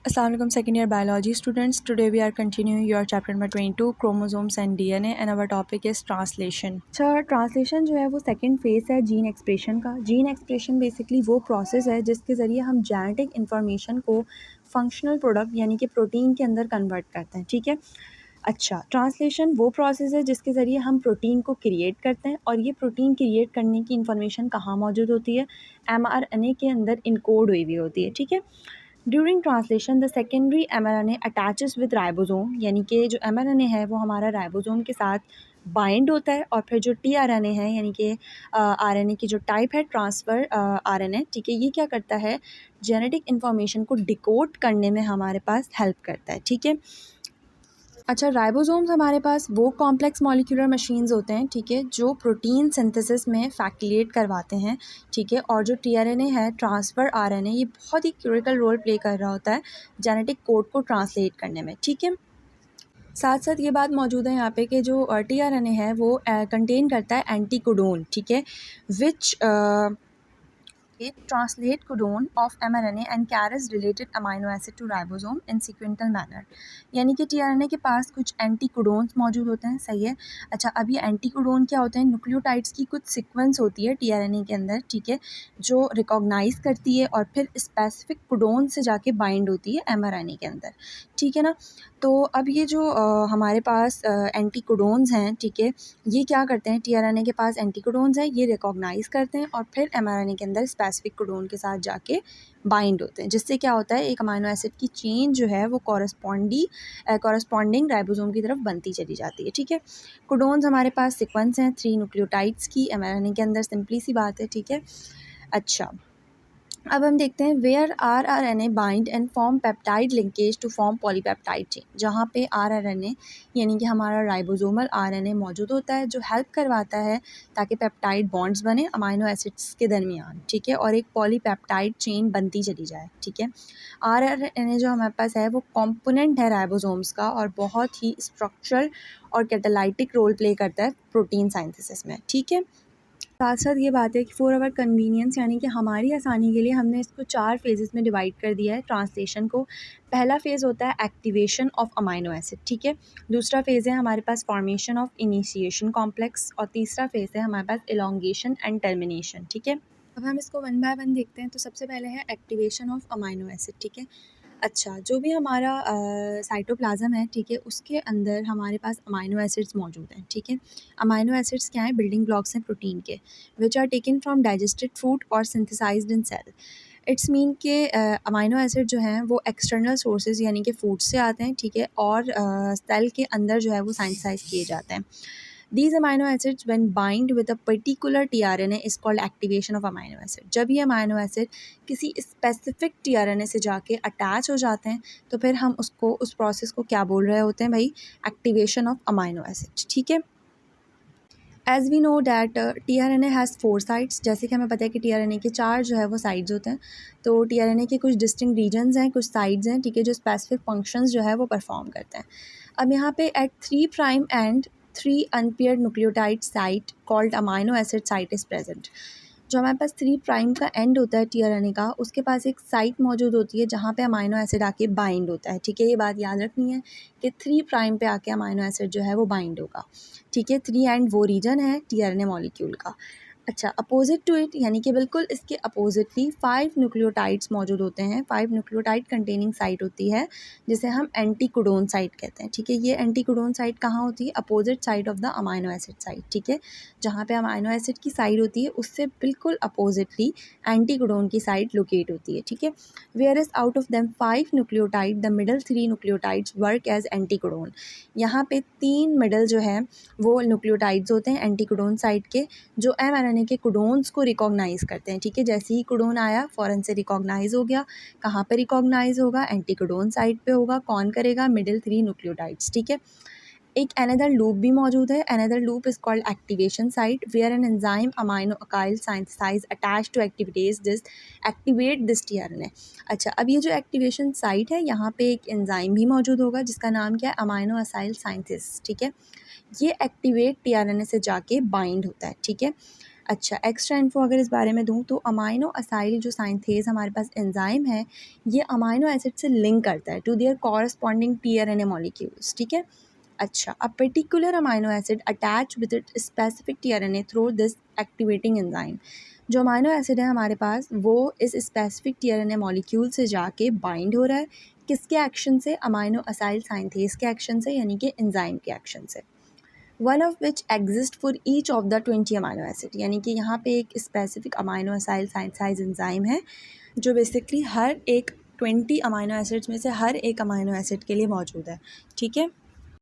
Assalamu alaikum second year biology students. Today we are continuing your chapter number 22 chromosomes and DNA and our topic is translation. अच्छा translation जो है वो second phase है gene expression का. Gene expression basically वो process है जिसके ज़रिए हम जेनेटिक इन्फॉर्मेशन को फंक्शनल प्रोडक्ट यानी कि प्रोटीन के अंदर कन्वर्ट करते हैं. ठीक है. अच्छा ट्रांसलेशन वो प्रोसेस है जिसके ज़रिए हम प्रोटीन को क्रिएट करते हैं और ये प्रोटीन क्रिएट करने की इन्फॉर्मेशन कहाँ मौजूद होती है, mRNA के अंदर इनकोड हुई हुई होती है. ठीक है. During translation the secondary mRNA attaches with ribosome यानी कि जो mRNA है वो हमारा राइबोसोम के साथ बाइंड होता है और फिर जो tRNA है यानी कि RNA की जो टाइप है ट्रांसफ़र RNA. ठीक है. ये क्या करता है, जेनेटिक इन्फॉर्मेशन को डिकोड करने में हमारे पास हेल्प करता है. ठीक है. अच्छा राइबोसोम्स हमारे पास वो कॉम्प्लेक्स मॉलिक्यूलर मशीन्स होते हैं. ठीक है. जो प्रोटीन सिंथेसिस में फैक्टिलेट करवाते हैं. ठीक है. और जो tRNA है ट्रांसफ़र RNA ये बहुत ही क्रिटिकल रोल प्ले कर रहा होता है जेनेटिक कोड को ट्रांसलेट करने में. ठीक है. साथ साथ ये बात मौजूद है यहाँ पे कि जो tRNA है वो कंटेन करता है एंटीकोडोन. ठीक है. विच it translate codon of mRNA and carries related amino acid to ribosome in sequential manner. यानी कि tRNA के पास कुछ एंटी कोडोन्स मौजूद होते हैं. सही है. अच्छा अब ये एंटी कोडोन क्या होते हैं, न्यूक्लियोटाइड्स की कुछ सीक्वेंस होती है tRNA के अंदर. ठीक है. जो रिकॉग्नाइज करती है और फिर स्पेसिफिक कोडोन से जाके बाइंड होती है mRNA के अंदर. ठीक है ना. तो अब ये जो हमारे पास एंटी कोडोन्स हैं. ठीक है. ये क्या करते हैं, tRNA के पास एंटी कोडोन्स हैं, ये रिकॉग्नाइज करते हैं और फिर mRNA के अंदर स्पेसिफिक कोडोन के साथ जाके बाइंड होते हैं, जिससे क्या होता है एक अमाइनो एसिड की चेन जो है वो कॉरस्पॉन्डिंग राइबोसोम की तरफ बनती चली जाती है. ठीक है. कोडोन्स हमारे पास सीक्वेंस हैं 3 न्यूक्लियोटाइड्स की mRNA के अंदर. सिंपली सी बात है. ठीक है. अच्छा अब हम देखते हैं where rRNA bind and form peptide linkage to form polypeptide chain. जहाँ पे rRNA यानी कि हमारा राइबोसोमल RNA मौजूद होता है जो हेल्प करवाता है ताकि पेप्टाइड बॉन्ड्स बने अमाइनो एसिड्स के दरमियान. ठीक है. और एक पॉलीपेप्टाइड चेन बनती चली जाए. ठीक है. rRNA जो हमारे पास है वो कॉम्पोनेंट है राइबोसोम्स का और बहुत ही स्ट्रक्चरल और कैटालाइटिक रोल प्ले करता है प्रोटीन साइंथेसिस में. ठीक है. साथ साथ ये बात है कि फॉर आवर कन्वीनियंस यानी कि हमारी आसानी के लिए हमने इसको 4 फेजेस में डिवाइड कर दिया है ट्रांसलेशन को. पहला फ़ेज़ होता है एक्टिवेशन ऑफ अमाइनो एसिड. ठीक है. दूसरा फ़ेज़ है हमारे पास फॉर्मेशन ऑफ इनिशिएशन कॉम्प्लेक्स और तीसरा फ़ेज़ है हमारे पास एलोंगेशन एंड टर्मिनेशन. ठीक है. अब हम इसको वन बाय वन देखते हैं. तो सबसे पहले है एक्टिवेशन ऑफ अमाइनो एसिड. ठीक है. अच्छा जो भी हमारा साइटोप्लाज़्म है. ठीक है. उसके अंदर हमारे पास अमाइनो एसिड्स मौजूद हैं. ठीक है. अमाइनो एसिड्स क्या हैं, बिल्डिंग ब्लॉक्स हैं प्रोटीन के, which are taken from digested food और synthesised in cell. It's mean के अमाइनो एसिड जो हैं वो एक्सटर्नल सोर्सेज यानी कि फूड से आते हैं. ठीक है. और सेल के अंदर जो है वो सिंथेसाइज किए जाते हैं. These amino acids when bind with a particular tRNA is called activation of amino acid. जब ये अमाइनो एसिड किसी स्पेसिफिक tRNA से जाके अटैच हो जाते हैं तो फिर हम उसको उस प्रोसेस को क्या बोल रहे होते हैं भाई, एक्टिवेशन ऑफ अमाइनो एसिड. ठीक है. As we know that tRNA has 4 sides. जैसे कि हमें पता है कि tRNA के 4 जो है वो साइड्स होते हैं. तो tRNA के कुछ डिस्टिंक्ट रीजन्स हैं, कुछ साइड्स हैं. ठीक है. जो स्पेसिफिक फंक्शंस जो है वो परफॉर्म करते हैं. अब यहाँ पे at 3 prime and 3 unpaired nucleotide site called amino acid site is present. जो हमारे पास 3 प्राइम का एंड होता है tRNA का, उसके पास एक साइट मौजूद होती है जहाँ पे अमाइनो एसिड आके बाइंड होता है. ठीक है. ये बात याद रखनी है कि 3 प्राइम पे आके अमाइनो एसिड जो है वो बाइंड होगा. ठीक है. 3 एंड वो रीजन है tRNA मॉलिक्यूल का. अच्छा अपोजिट टू इट यानी कि बिल्कुल इसके अपोजिटली 5 न्यूक्लियोटाइड्स मौजूद होते हैं. 5 न्यूक्लियोटाइड कंटेनिंग साइट होती है जिसे हम एंटीकोडोन साइट कहते हैं. ठीक है. ये एंटीकोडोन साइट कहाँ होती है, opposite side of the amino acid site. ठीक है. जहाँ पे अमाइनो एसिड की साइड होती है उससे बिल्कुल अपोजिटली एंटीकोडोन की साइट लोकेट होती है. ठीक है. Where is out of them 5 nucleotide the middle 3 nucleotides work as anticodon. यहाँ पे 3 मिडल जो है वो न्यूक्लियोटाइड्स होते हैं एंटीकोडोन साइट के जो mRNA के कोडोन्स को रिकॉग्नाइज़ करते हैं. ठीक है. जैसे ही कोडोन आया फ़ौरन से रिकॉग्नाइज़ हो गया. कहाँ पे रिकॉग्नाइज़ होगा, एंटीकोडोन साइट पे होगा. कौन करेगा, मिडिल 3 न्यूक्लियोटाइड्स. ठीक है. एक अनदर लूप भी मौजूद है. Another loop is called activation site where an enzyme amino acyl synthesise attach to activate this tRNA. अच्छा अब ये जो एक्टिवेशन साइट है यहाँ पे एक एंजाइम भी मौजूद होगा जिसका नाम क्या है, अमाइनो असाइल सिंथेस. ठीक है. ये एक्टिवेट tRNA से जाके बाइंड होता है. ठीक है. अच्छा, एक्स्ट्रा इन्फो अगर इस बारे में दूँ तो अमाइनो असाइल जो साइंथेज़ हमारे पास एंजाइम है, ये अमाइनो एसिड से लिंक करता है to their corresponding tRNA molecules, ठीक है। अच्छा, a particular amino acid attach with it specific tRNA through this activating enzyme. जो अमाइनो एसिड है हमारे पास, वो इस स्पेसिफिक टीआरएनए मॉलिक्यूल से जाके बाइंड हो रहा है, किसके एक्शन से? अमाइनो असाइल साइंथेज़ के एक्शन से, यानी कि एंजाइम के एक्शन से। One of which exist for each of the 20 amino acid, यानी कि यहाँ पे एक स्पेसिफिक अमाइनो असाइल साइंथेसाइज एंजाइम है जो बेसिकली हर एक 20 अमाइनो एसिड्स में से हर एक अमाइनो एसिड के लिए मौजूद है, ठीक है।